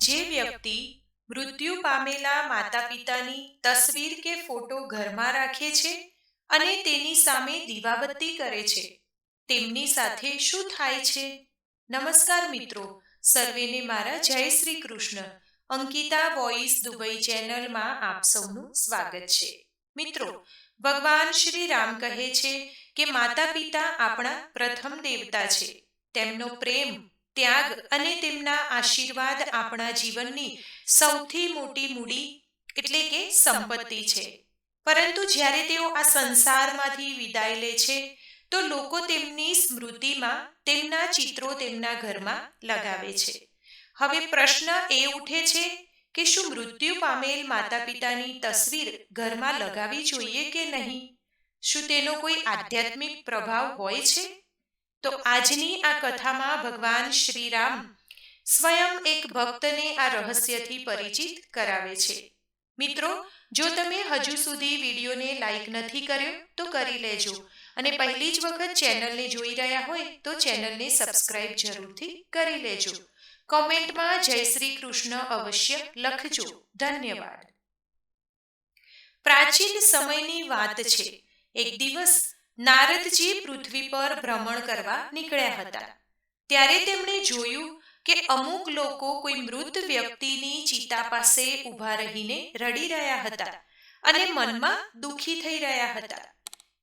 જે વ્યક્તિ મૃત્યુ પામેલા માતા પિતાની તસવીર કે ફોટો ઘરમાં રાખે છે અને તેની સામે દીવાબત્તી કરે છે, તેમની સાથે શું થાય છે? નમસ્કાર મિત્રો, સર્વેને મારા જય શ્રી કૃષ્ણ. અંકિતા વોઇસ દુબઈ ચેનલમાં આપ સૌનું સ્વાગત છે. મિત્રો, ભગવાન શ્રી રામ કહે છે કે માતા પિતા આપણા પ્રથમ દેવતા છે. તેમનો પ્રેમ, ત્યાગ અને તેમના આશીર્વાદ આપણા જીવનની સૌથી મોટી મૂડી એટલે કે સંપત્તિ છે. પરંતુ જ્યારે તેઓ આ સંસારમાંથી વિદાય લે છે તો લોકો તેમની સ્મૃતિમાં તેમના ચિત્રો તેમના ઘરમાં લગાવે છે. હવે પ્રશ્ન એ ઉઠે છે કે શું મૃત્યુ પામેલ માતા પિતાની તસવીર ઘરમાં લગાવવી જોઈએ કે નહીં? શું તેનો કોઈ આધ્યાત્મિક પ્રભાવ હોય છે? તો આજની આ કથામાં ભગવાન શ્રી રામ સ્વયં એક ભક્તને આ રહસ્યથી પરિચિત કરાવે છે. મિત્રો, જો તમે હજુ સુધી વિડીયોને લાઈક નથી કર્યો તો કરી લેજો અને પહેલી જ વખત ચેનલને જોઈ રહ્યા હોય તો ચેનલને સબસ્ક્રાઇબ જરૂરથી કરી લેજો. કોમેન્ટમાં જય શ્રી કૃષ્ણ અવશ્ય લખજો. ધન્યવાદ. પ્રાચીન સમયની વાત છે. એક દિવસ નારદજી પૃથ્વી પર ભ્રમણ કરવા નીકળ્યા હતા. ત્યારે તેમણે જોયું કે અમુક લોકો કોઈ મૃત વ્યક્તિની ચિતા પાસે ઊભા રહીને રડી રહ્યા હતા અને મનમાં દુઃખી થઈ રહ્યા હતા.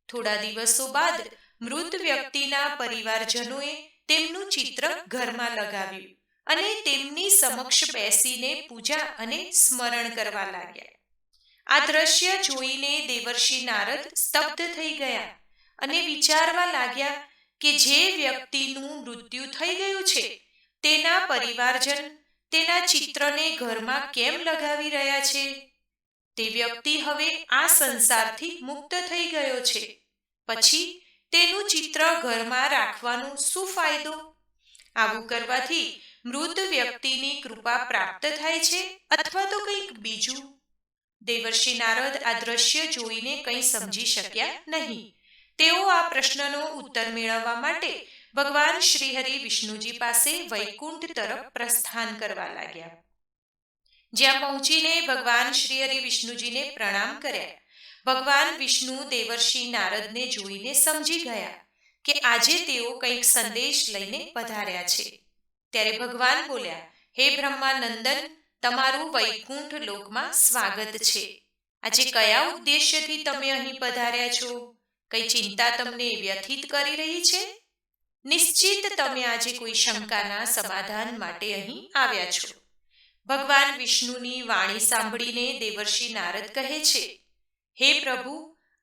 થોડા દિવસો બાદ મૃત વ્યક્તિના પરિવારજનોએ તેમનું ચિત્ર ઘરમાં લગાવ્યું અને તેમની સમક્ષ બેસીને પૂજા અને સ્મરણ કરવા લાગ્યા. આ દ્રશ્ય જોઈને દેવર્ષિ નારદ સ્તબ્ધ થઈ ગયા અને વિચારવા લાગ્યા કે જે વ્યક્તિનું મૃત્યુ થઈ ગયું છે તેના પરિવારજન તેના ચિત્રને ઘરમાં કેમ લગાવી રહ્યા છે? તે વ્યક્તિ હવે આ સંસારથી મુક્ત થઈ ગયો છે, પછી તેનું ચિત્ર ઘરમાં રાખવાનો શું ફાયદો? આવું કરવાથી મૃત વ્યક્તિની કૃપા પ્રાપ્ત થાય છે અથવા તો કંઈક બીજું? દેવર્ષિ નારદ આ દ્રશ્ય જોઈને કંઈ સમજી શક્યા નહીં. તેઓ આ પ્રશ્નનો ઉત્તર મેળવવા માટે ભગવાન શ્રીહરિ વિષ્ણુજી પાસે વૈકુંઠ તરફ પ્રસ્થાન કરવા લાગ્યા. જ્યાં પહોંચીને ભગવાન શ્રીહરિ વિષ્ણુજીને પ્રણામ કર્યા. ભગવાન વિષ્ણુ દેવર્ષિ નારદને જોઈને સમજી ગયા કે આજે તેઓ કંઈક સંદેશ લઈને પધાર્યા છે. ત્યારે ભગવાન બોલ્યા, હે બ્રહ્માનંદન, તમારું વૈકુંઠ લોકમાં સ્વાગત છે. આજે કયા ઉદ્દેશ્યથી તમે અહીં પધાર્યા છો? કઈ ચિંતા તમને વ્યથિત કરી રહી છે? નિશ્ચિત તમે આજે કોઈ શંકાના સમાધાન માટે અહીં આવ્યા છો. ભગવાન વિષ્ણુની વાણી સાંભળીને દેવર્ષિ નારદ કહે છે, હે પ્રભુ,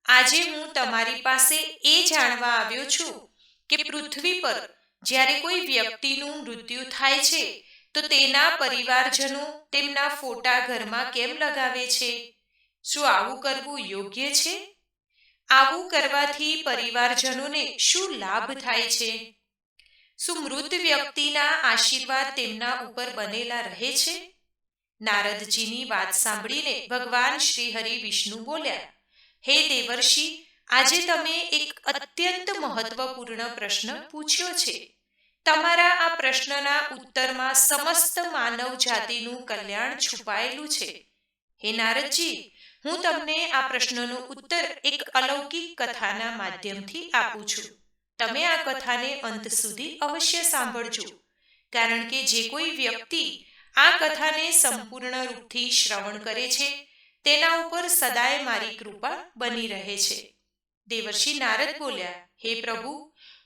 આજે હું તમારી પાસે એ જાણવા આવ્યો છું કે પૃથ્વી પર જ્યારે કોઈ વ્યક્તિનું મૃત્યુ થાય છે તો તેના પરિવારજનો તેમના ફોટા ઘરમાં કેમ લગાવે છે? શું આવું કરવું યોગ્ય છે? આવું કરવાથી પરિવારજનોને શું લાભ થાય છે? શું મૃત વ્યક્તિના આશીર્વાદ તેમના ઉપર બનેલા રહે છે? નારદજીની વાત સાંભળીને ભગવાન શ્રી હરિ વિષ્ણુ બોલ્યા, હે દેવર્ષિ, આજે તમે એક અત્યંત મહત્વપૂર્ણ પ્રશ્ન પૂછ્યો છે. તમારા આ પ્રશ્નના ઉત્તરમાં સમસ્ત માનવ જાતિનું કલ્યાણ છુપાયેલું છે. હે નારદજી, હું તમને આ પ્રશ્નનો ઉત્તર એક અલૌકિક કથાના માધ્યમથી આપું છું. તમે આ કથાને અંત સુધી અવશ્ય સાંભળજો, કારણ કે જે કોઈ વ્યક્તિ આ કથાને સંપૂર્ણ રૂપથી શ્રવણ કરે છે તેના ઉપર સદાય મારી કૃપા બની રહે છે. દેવર્ષિ નારદ બોલ્યા, હે પ્રભુ,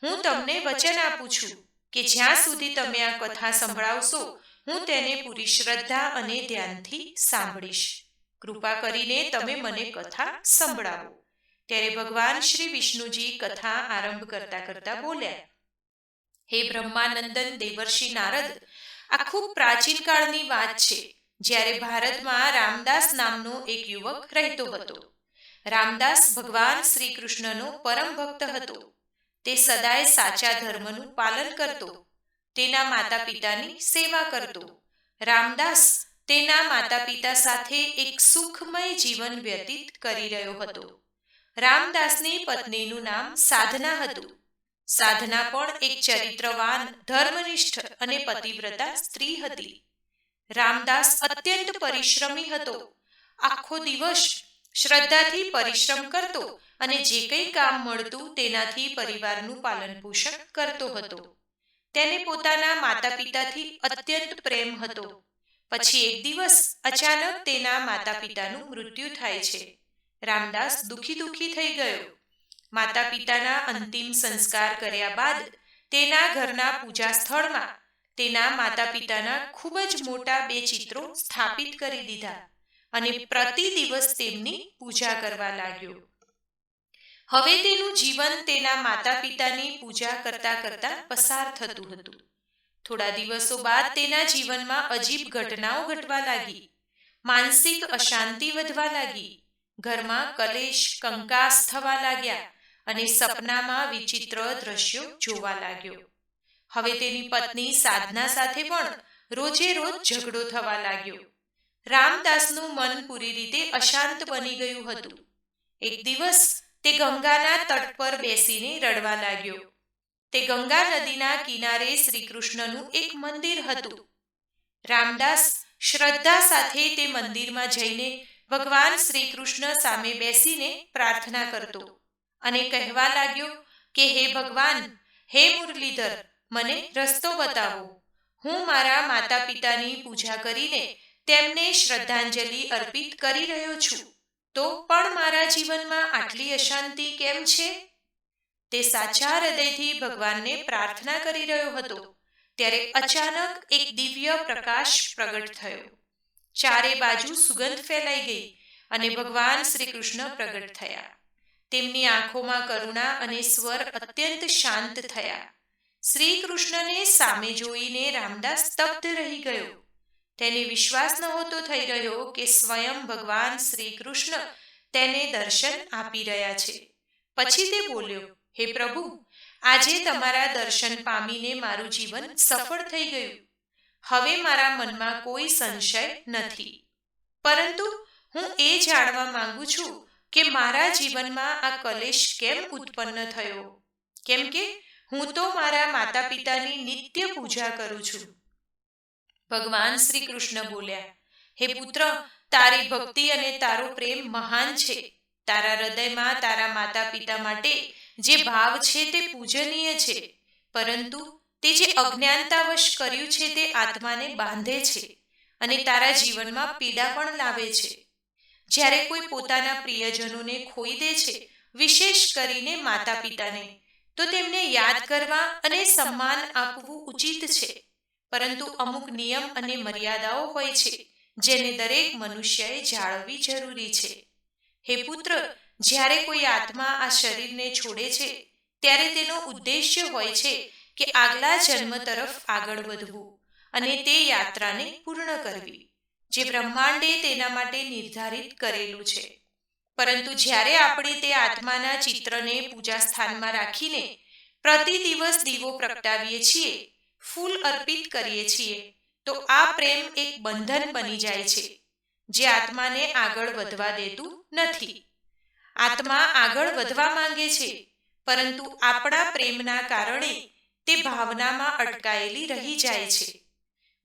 હું તમને વચન આપું છું કે જ્યાં સુધી તમે આ કથા સંભળાવશો હું તેને પૂરી શ્રદ્ધા અને ધ્યાનથી સાંભળીશ. કૃપા કરીને તમે મને કથા સંભળાવો. ત્યારે ભગવાન શ્રી વિષ્ણુજી કથા આરંભ કરતા કરતા બોલ્યા, હે બ્રહ્માનંદન દેવર્ષિ નારદ, આ ખૂબ પ્રાચીન કાળની વાત છે, જ્યારે ભારતમાં રામદાસ નામનો એક યુવક રહેતો હતો. રામદાસ ભગવાન શ્રી કૃષ્ણનો પરમ ભક્ત હતો. તે સદાય સાચા ધર્મનું પાલન કરતો, તેના માતા પિતાની સેવા કરતો. રામદાસ તેના માતા પિતા સાથે એક સુખમય જીવન વ્યતીત કરી રહ્યો હતો. રામદાસની પત્નીનું નામ સાધના હતું. સાધના પણ એક ચરિત્રવાન, ધર્મનિષ્ઠ અને પતિવ્રતા સ્ત્રી હતી. રામદાસ અત્યંત પરિશ્રમી હતો. આખો દિવસ શ્રદ્ધાથી પરિશ્રમ કરતો અને જે કંઈ કામ મળતું તેનાથી પરિવારનું પાલન પોષણ કરતો હતો. તેને પોતાના માતા પિતાથી અત્યંત પ્રેમ હતો. પછી એક દિવસ અચાનક તેના માતા પિતાનું મૃત્યુ થાય છે. રામદાસ દુઃખી થઈ ગયો. માતા પિતાના અંતિમ સંસ્કાર કર્યા બાદ તેના ઘરના પૂજા સ્થળમાં તેના માતા પિતાના ખૂબ જ મોટા 2 ચિત્રો સ્થાપિત કરી દીધા અને પ્રતિ દિવસ તેમની પૂજા કરવા લાગ્યો. હવે તેનું જીવન તેના માતા પિતાની પૂજા કરતા કરતા પસાર થતું હતું. થોડા દિવસો બાદ તેના જીવનમાં અજીબ ઘટનાઓ ઘટવા લાગી. માનસિક અશાંતિ વધવા લાગી. ઘરમાં કલેશ કંકાસ થવા લાગ્યા અને સપનામાં વિચિત્ર દ્રશ્યો જોવા લાગ્યો. હવે તેની પત્ની સાધના સાથે પણ રોજે રોજ ઝઘડો થવા લાગ્યો. રામદાસનું મન પૂરી રીતે અશાંત બની ગયું હતું. એક દિવસ તે ગંગાના તટ પર બેસીને રડવા લાગ્યો. તે ગંગા નદીના કિનારે શ્રી કૃષ્ણનું એક મંદિર હતું. રામદાસ શ્રદ્ધા સાથે તે મંદિરમાં જઈને ભગવાન શ્રી કૃષ્ણ સામે બેસીને પ્રાર્થના કરતો અને કહેવા લાગ્યો કે હે ભગવાન, હે મુરલીધર, મને રસ્તો બતાવો. હું મારા માતા પિતાની પૂજા કરીને તેમને શ્રદ્ધાંજલિ અર્પિત કરી રહ્યો છું, તો પણ મારા જીવનમાં આટલી અશાંતિ કેમ છે? તે સાચા હૃદયથી ભગવાનને પ્રાર્થના કરી રહ્યો હતો ત્યારે અચાનક એક દિવ્ય પ્રકાશ પ્રગટ થયો. ચારે બાજુ સુગંધ ફેલાઈ ગઈ અને ભગવાન શ્રી કૃષ્ણ પ્રગટ થયા. તેમની આંખોમાં કરુણા અને સ્વર અત્યંત શાંત થયા. શ્રી કૃષ્ણને સામે જોઈને રામદાસ સ્તબ્ધ રહી ગયો. તેને વિશ્વાસ નહોતો થઈ રહ્યો કે સ્વયં ભગવાન શ્રી કૃષ્ણ તેને દર્શન આપી રહ્યા છે. પછી તે બોલ્યો, હે પ્રભુ, આજે તમારા દર્શન પામીને મારું જીવન સફળ થઈ ગયું. હવે મારા મનમાં કોઈ સંશય નથી. પરંતુ હું એ જાણવા માંગુ છું કે મારા જીવનમાં આ કલેશ કેમ ઉત્પન્ન થયો? કેમ કે હું તો મારા માતા પિતાની નિત્ય પૂજા કરું છું. ભગવાન શ્રી કૃષ્ણ બોલ્યા, હે પુત્ર, તારી ભક્તિ અને તારો પ્રેમ મહાન છે. તારા હૃદયમાં તારા માતા પિતા માટે જે ભાવ છે તે પૂજનીય છે. પરંતુ તે જે અજ્ઞાનતાવશ કર્યું છે તે આત્માને બાંધે છે અને તારા જીવનમાં પીડા પણ લાવે છે. જ્યારે કોઈ પોતાના પ્રિયજનોને ખોઈ દે છે, વિશેષ કરીને માતા પિતાને, તો તેમને યાદ કરવા અને સન્માન આપવું ઉચિત છે. પરંતુ અમુક નિયમ અને મર્યાદાઓ હોય છે જેને દરેક મનુષ્યએ જાળવવી જરૂરી છે. હે પુત્ર, જ્યારે કોઈ આત્મા આ શરીરને છોડે છે ત્યારે તેનો ઉદ્દેશ્ય હોય છે કે આગલા જન્મ તરફ આગળ વધવું અને તે યાત્રાને પૂર્ણ કરવી, જે બ્રહ્માંડે તેના માટે નિર્ધારિત કરેલું છે. પરંતુ જ્યારે આપણે તે આત્માના ચિત્રને પૂજા સ્થાનમાં રાખીને પ્રતિ દિવસ દીવો પ્રગટાવીએ છીએ, ફૂલ અર્પિત કરીએ છીએ, તો આ પ્રેમ એક બંધન બની જાય છે જે આત્માને આગળ વધવા દેતું નથી. આત્મા આગળ વધવા માંગે છે, પરંતુ આપણા પ્રેમના કારણે તે ભાવનામાં અટકાયેલી રહી જાય છે.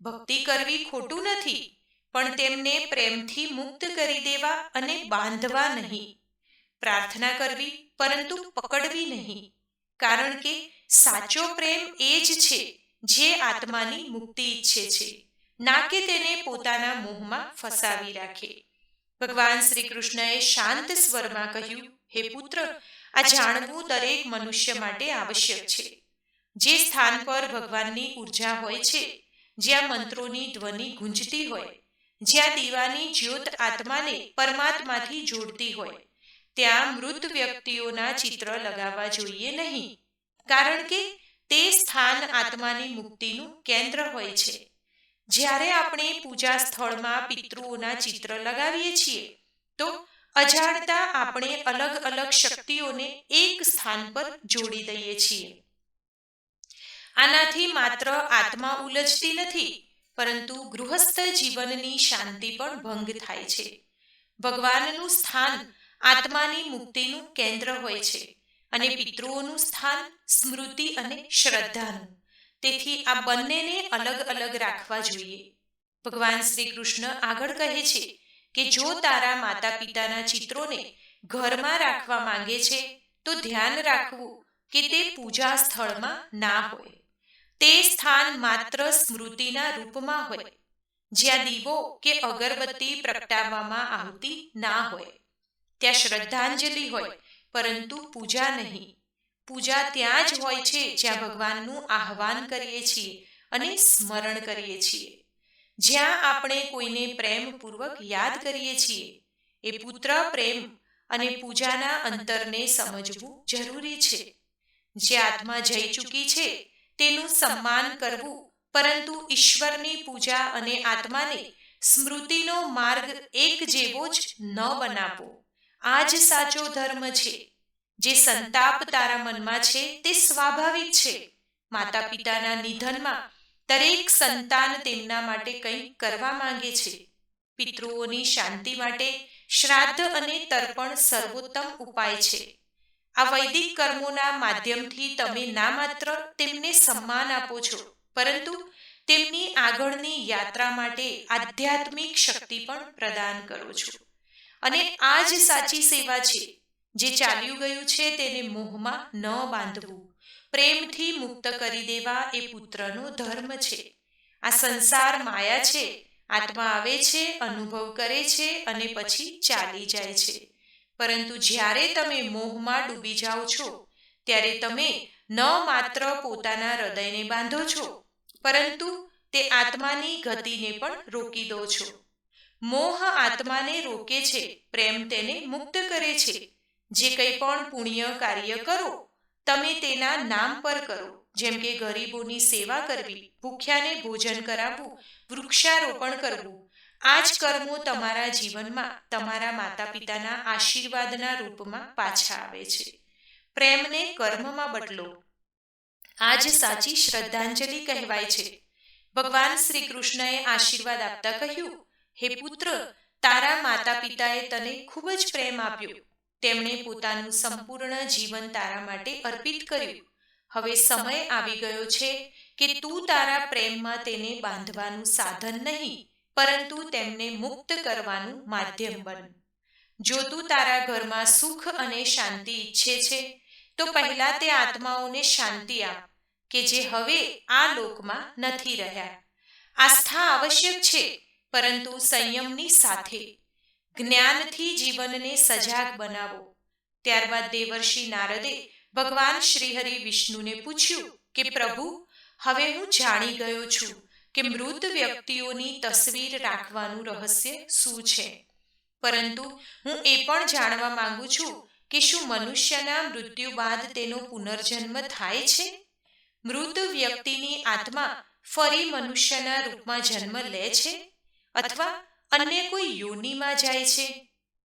ભક્તિ કરવી ખોટું નથી, પણ તેમને પ્રેમથી મુક્ત કરી દેવા અને બાંધવા નહીં. પ્રાર્થના કરવી, પરંતુ પકડવી નહીં. કારણ કે સાચો પ્રેમ એ જ છે જે આત્માની મુક્તિ ઈચ્છે છે, ના કે તેને પોતાના મોહમાં ફસાવી રાખે. ભગવાન શ્રી કૃષ્ણએ શાંત સ્વરમાં કહ્યું, હે પુત્ર, આ જાણવું દરેક મનુષ્ય માટે આવશ્યક છે. જે સ્થાન પર ભગવાનની ઉર્જા હોય છે, જ્યાં મંત્રોની ધ્વનિ ગુંજતી હોય, જ્યાં દીવાની જ્યોત આત્માને પરમાત્માથી જોડતી હોય, ત્યાં મૃત વ્યક્તિઓના ચિત્ર લગાવવા જોઈએ નહીં. કારણ કે તે સ્થાન આત્માની મુક્તિનું કેન્દ્ર હોય છે. જ્યારે આપણે પૂજા સ્થળમાં પિતૃઓના ચિત્ર લગાવીએ છીએ, તો અજાણતા આપણે અલગ અલગ શક્તિઓને એક સ્થાન પર જોડી દઈએ છીએ. આનાથી માત્ર આત્મા ઉલજતી નથી, પરંતુ ગૃહસ્થ જીવનની શાંતિ પણ ભંગ થાય છે. ભગવાનનું સ્થાન આત્માની મુક્તિનું કેન્દ્ર હોય છે અને પિતૃઓનું સ્થાન સ્મૃતિ અને શ્રદ્ધાનું. તેથી આ બંનેને અલગ અલગ રાખવા જોઈએ. ભગવાન શ્રી કૃષ્ણ આગળ કહે છે કે જો તારા માતા પિતાના ચિત્રોને ઘરમાં રાખવા માંગે છે તો ધ્યાન રાખવું કે તે પૂજા સ્થળમાં ના હોય. તે સ્થાન માત્ર સ્મૃતિના રૂપમાં હોય, જ્યાં દીવો કે અગરબત્તી પ્રગટાવવામાં આવતી ના હોય. ત્યાં શ્રદ્ધાંજલિ હોય, પરંતુ પૂજા નહીં. પૂજા ત્યાં જ હોય છે જ્યાં ભગવાનનું આહ્વાન કરીએ છીએ અને સ્મરણ કરીએ છીએ, જ્યાં આપણે કોઈને પ્રેમપૂર્વક યાદ કરીએ છીએ. એ પુત્ર પ્રેમ અને પૂજાના અંતરને સમજવું જરૂરી છે. જે આત્મા જઈ ચૂકી છે તેનું સન્માન કરવું, પરંતુ ઈશ્વરની પૂજા અને આત્માને સ્મૃતિનો માર્ગ એક જેવો જ ન બનાવવો, આ જ સાચો ધર્મ છે. જે સંતાપ તારા મનમાં છે તે સ્વાભાવિક છે. માતા પિતાના નિધનમાં દરેક સંતાન તેમના માટે કંઈક કરવા માંગે છે. પિતૃઓની શાંતિ માટે શ્રાદ્ધ અને તર્પણ સર્વોત્તમ ઉપાય છે. આ વૈદિક કર્મોના માધ્યમથી તમે ના માત્ર તેમને સન્માન આપો છો, પરંતુ તેમની આગળની યાત્રા માટે આધ્યાત્મિક શક્તિ પણ પ્રદાન કરો છો. અને આ જ સાચી સેવા છે. જે ચાલ્યું ગયું છે તેને મોહમાં ન બાંધવું, પ્રેમથી મુક્ત કરી દેવા એ પુત્રનો ધર્મ છે. આ સંસાર માયા છે. આત્મા આવે છે, અનુભવ કરે છે અને પછી ચાલી જાય છે. પરંતુ જ્યારે તમે મોહમાં ડૂબી જાઓ છો, ત્યારે તમે ન માત્ર પોતાના હૃદયને બાંધો છો, પરંતુ તે આત્માની ગતિને પણ રોકી દો છો. મોહ આત્માને રોકે છે, પ્રેમ તેને મુક્ત કરે છે. જે કંઈ પણ પુણ્ય કાર્ય કરો, તમે તેના નામ પર કરો, જેમ કે ગરીબોની સેવા કરવી, ભૂખ્યાને ભોજન કરાવવું, વૃક્ષારોપણ કરવું. આ જ કર્મો તમારા જીવનમાં તમારા માતા પિતાના આશીર્વાદના રૂપમાં પાછા આવે છે. પ્રેમને કર્મમાં બદલો. આ જ સાચી શ્રદ્ધાંજલિ કહેવાય છે. ભગવાન શ્રી કૃષ્ણએ આશીર્વાદ આપતા કહ્યું, હે પુત્ર, તારા માતા પિતાએ તને ખૂબ જ પ્રેમ આપ્યો. તેમણે પોતાનું સંપૂર્ણ જીવન તારા માટે અર્પિત કર્યું. હવે સમય આવી ગયો છે કે તું તારા પ્રેમમાં તેને બાંધવાનું સાધન નહીં, પરંતુ તેમને મુક્ત કરવાનું માધ્યમ બન. જો તું તારા ઘરમાં સુખ અને શાંતિ ઈચ્છે છે, તો પહેલા તે આત્માઓને શાંતિ આપ કે જે હવે આ લોકમાં નથી રહ્યા. આસ્થા આવશ્યક છે, પરંતુ સંયમની સાથે. જ્ઞાનથી જીવનને સજાગ બનાવો. ત્યારબાદ દેવર્ષિ નારદે ભગવાન શ્રીહરિ વિષ્ણુને પૂછ્યું કે પ્રભુ, હવે હું જાણી ગયો છું કે મૃત વ્યક્તિઓની તસવીર રાખવાનું રહસ્ય શું છે. પરંતુ હું એ પણ જાણવા માંગુ છું કે શું મનુષ્યના મૃત્યુ બાદ તેનો પુનર્જન્મ થાય છે? મૃત વ્યક્તિની આત્મા ફરી મનુષ્યના રૂપમાં જન્મ લે છે અથવા અન્ય કોઈ યોનિમાં જાય છે?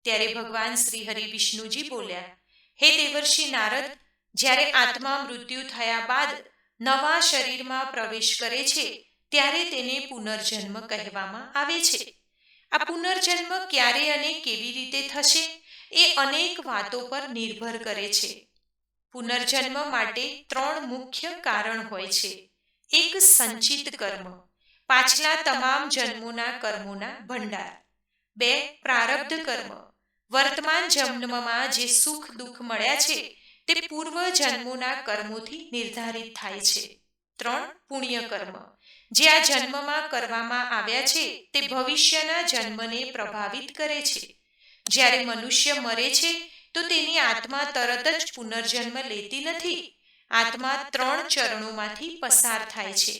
ત્યારે ભગવાન શ્રી હરિ વિષ્ણુજી બોલ્યા, હે દેવર્ષિ નારદ, જ્યારે આત્મા મૃત્યુ થયા બાદ નવા શરીરમાં પ્રવેશ કરે છે, ત્યારે તેને પુનર્જન્મ કહેવામાં આવે છે. આ પુનર્જન્મ ક્યારે અને કેવી રીતે થશે એ અનેક વાતો પર નિર્ભર કરે છે. પુનર્જન્મ માટે 3 મુખ્ય કારણ હોય છે. 1. સંચિત કર્મ, પાછલા તમામ જન્મોના કર્મોના ભંડાર. 2. પ્રારબ્ધ કર્મ, વર્તમાન જન્મમાં જે સુખ દુઃખ મળ્યા છે તે પૂર્વ જન્મોના કર્મોથી નિર્ધારિત થાય છે. 3. પુણ્ય કર્મ, જે આ જન્મમાં કરવામાં આવ્યા છે તે ભવિષ્યના જન્મને પ્રભાવિત કરે છે. જ્યારે મનુષ્ય મરે છે તો તેની આત્મા તરત જ પુનર્જન્મ લેતી નથી. આત્મા 3 ચરણોમાંથી પસાર થાય છે.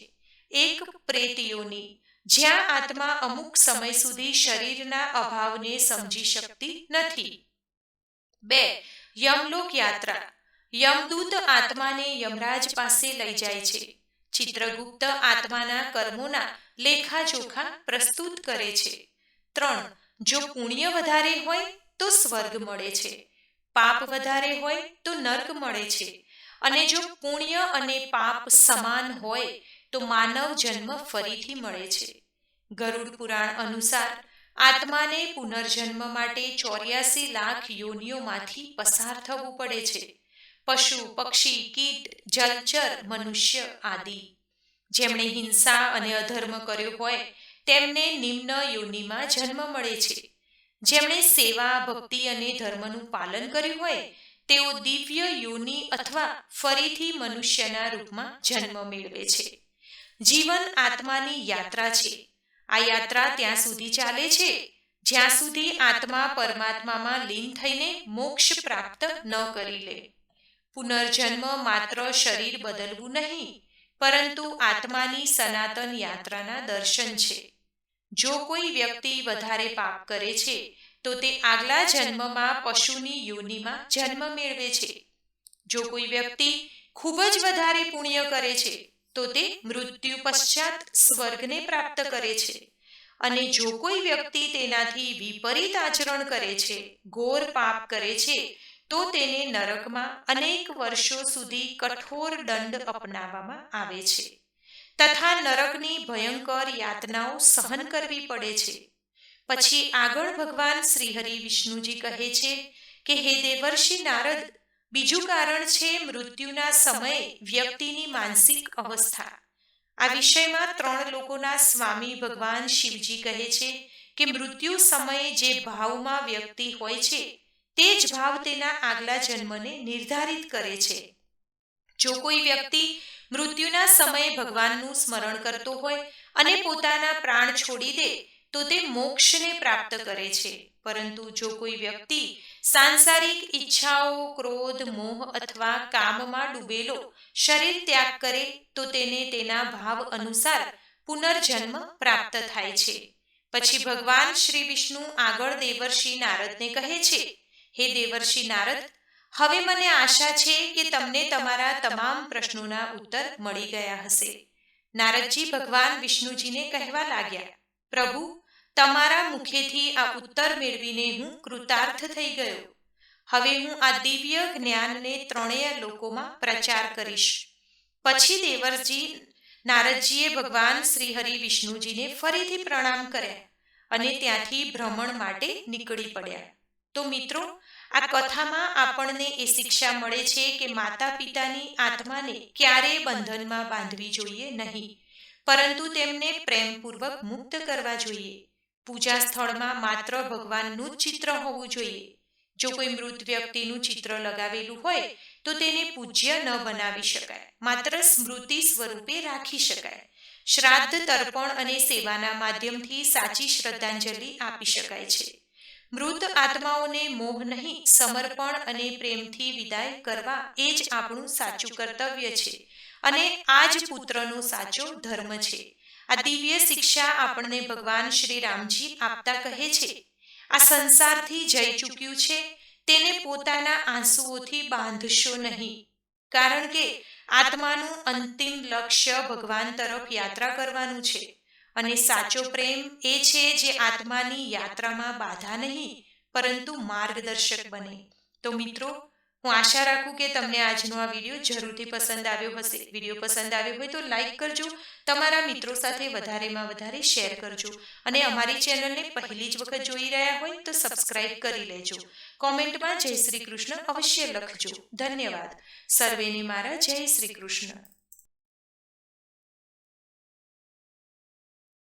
1. પ્રેત યોનિ, જ્યાં આત્મા અમુક સમય સુધી શરીરના અભાવને સમજી શકતી નથી. 2. યમલોક યાત્રા, યમદૂત આત્માને યમરાજ પાસે લઈ જાય છે. ચિત્રગુપ્ત આત્માના કર્મોના લેખાજોખા પ્રસ્તુત કરે છે. 3. જો પુણ્ય વધારે હોય તો સ્વર્ગ મળે છે, પાપ વધારે હોય તો નર્ક મળે છે, અને જો પુણ્ય અને પાપ સમાન હોય તો માનવ જન્મ ફરીથી મળે છે. ગરુડ પુરાણ અનુસાર આત્માને પુનર્જન્મ માટે 84 લાખ યોનિઓમાંથી પસાર થવું પડે છે. પશુ, પક્ષી, કીટ, જલચર, મનુષ્ય આદિ. જેમણે હિંસા અને અધર્મ કર્યો હોય તેમને નિમ્ન યોનિમાં જન્મ મળે છે. જેમણે સેવા, ભક્તિ અને ધર્મનું પાલન કર્યું હોય તેઓ દિવ્ય યોનિ અથવા ફરીથી મનુષ્યના રૂપમાં જન્મ મેળવે છે. જીવન આત્માની યાત્રા છે. આ યાત્રા ત્યાં સુધી ચાલે છે જ્યાં સુધી આત્મા પરમાત્મામાં લીન થઈને મોક્ષ પ્રાપ્ત ન કરી લે. પુનર્જન્મ માત્ર શરીર બદલવું નહીં, પરંતુ આત્માની સનાતન યાત્રાના દર્શન છે. જો કોઈ વ્યક્તિ વધારે પાપ કરે છે તો તે આગલા જન્મમાં પશુની યોનિમાં જન્મ મેળવે છે. જો કોઈ વ્યક્તિ ખૂબ જ વધારે પુણ્ય કરે છે તો તે મૃત્યુ પશ્ચાત સ્વર્ગને પ્રાપ્ત કરે છે. અને જો કોઈ વ્યક્તિ તેનાથી વિપરીત આચરણ કરે છે, ઘોર પાપ કરે છે, તો તેને નરકમાં અનેક વર્ષો સુધી કઠોર દંડ અપનાવવામાં આવે છે તથા નરકની ભયંકર યાતનાઓ સહન કરવી પડે છે. પછી આગળ ભગવાન શ્રી હરિ વિષ્ણુજી કહે છે કે હે દેવર્ષિ નારદ, બીજું કારણ છે મૃત્યુના સમયે વ્યક્તિની માનસિક અવસ્થા. આ વિષયમાં 3 લોકોના સ્વામી ભગવાન શિવજી કહે છે કે મૃત્યુ સમયે જે ભાવમાં વ્યક્તિ હોય છે તે જ ભાવ તેના આગલા જન્મને નિર્ધારિત કરે છે. જો કોઈ વ્યક્તિ મૃત્યુના સમયે ભગવાનનું સ્મરણ કરતો હોય અને પોતાના પ્રાણ છોડી દે તો તે મોક્ષને પ્રાપ્ત કરે છે. પરંતુ જો કોઈ વ્યક્તિ સાંસારિક ઈચ્છાઓ, ક્રોધ, મોહ અથવા કામમાં ડૂબેલો શરીર ત્યાગ કરે તો તેને તેના ભાવ અનુસાર પુનર્જન્મ પ્રાપ્ત થાય છે. પછી ભગવાન શ્રી વિષ્ણુ આગળ દેવર્ષિ નારદને કહે છે, હે દેવર્ષિ નારદ, હવે મને આશા છે કે તમને તમારા તમામ પ્રશ્નોના ઉત્તર મળી ગયા હશે. નારદજી ભગવાન વિષ્ણુજીને કહેવા લાગ્યા, પ્રભુ, તમારા મુખેથી આ ઉત્તર મેળવીને હું કૃતાર્થ થઈ ગયો. હવે હું આ દિવ્ય જ્ઞાનને 3 લોકોમાં પ્રચાર કરીશ. પછી દેવર્ષિ નારદજીએ ભગવાન શ્રી હરિ વિષ્ણુજીને ફરીથી પ્રણામ કર્યા અને ત્યાંથી ભ્રમણ માટે નીકળી પડ્યા. તો મિત્રો, આ કથામાં આપણને એ શિક્ષા મળે છે કે માતા પિતાની આત્માને ક્યારેય બંધનમાં બાંધવી જોઈએ નહીં, પરંતુ તેમને પ્રેમપૂર્વક મુક્ત કરવા જોઈએ. પૂજા સ્થળમાં માત્ર ભગવાનનું જ ચિત્ર હોવું જોઈએ. જો કોઈ મૃત વ્યક્તિનું ચિત્ર લગાવેલું હોય તો તેને પૂજ્ય ન બનાવી શકાય, માત્ર સ્મૃતિ સ્વરૂપે રાખી શકાય. શ્રાદ્ધ, તર્પણ અને સેવાના માધ્યમથી સાચી શ્રદ્ધાંજલિ આપી શકાય છે. મૃત આત્માઓને મોહ નહીં, સમર્પણ અને પ્રેમથી વિદાય કરવા એ જ આપણું સાચું કર્તવ્ય છે અને આ જ પુત્રનો સાચો ધર્મ છે. આ દિવ્ય શિક્ષા આપણને ભગવાન શ્રી રામજી આપતા કહે છે, આ સંસારથી જઈ ચૂક્યું છે તેને પોતાના આંસુઓથી બાંધશો નહીં, કારણ કે આત્માનું અંતિમ લક્ષ્ય ભગવાન તરફ યાત્રા કરવાનું છે અને સાચો પ્રેમ એ છે જે આત્માની યાત્રામાં બાધા નહીં પરંતુ માર્ગદર્શક બને. તો મિત્રો, હું આશા રાખું કે તમને આજનો આ વિડીયો જરૂરથી પસંદ આવ્યો હશે. વિડીયો પસંદ આવ્યો હોય તો લાઈક કરજો, તમારા મિત્રો સાથે વધારેમાં વધારે શેર કરજો અને અમારી ચેનલને પહેલી જ વખત જોઈ રહ્યા હોય તો સબસ્ક્રાઇબ કરી લેજો. કોમેન્ટમાં જય શ્રી કૃષ્ણ અવશ્ય લખજો. ધન્યવાદ. સર્વેને મારા જય શ્રી કૃષ્ણ.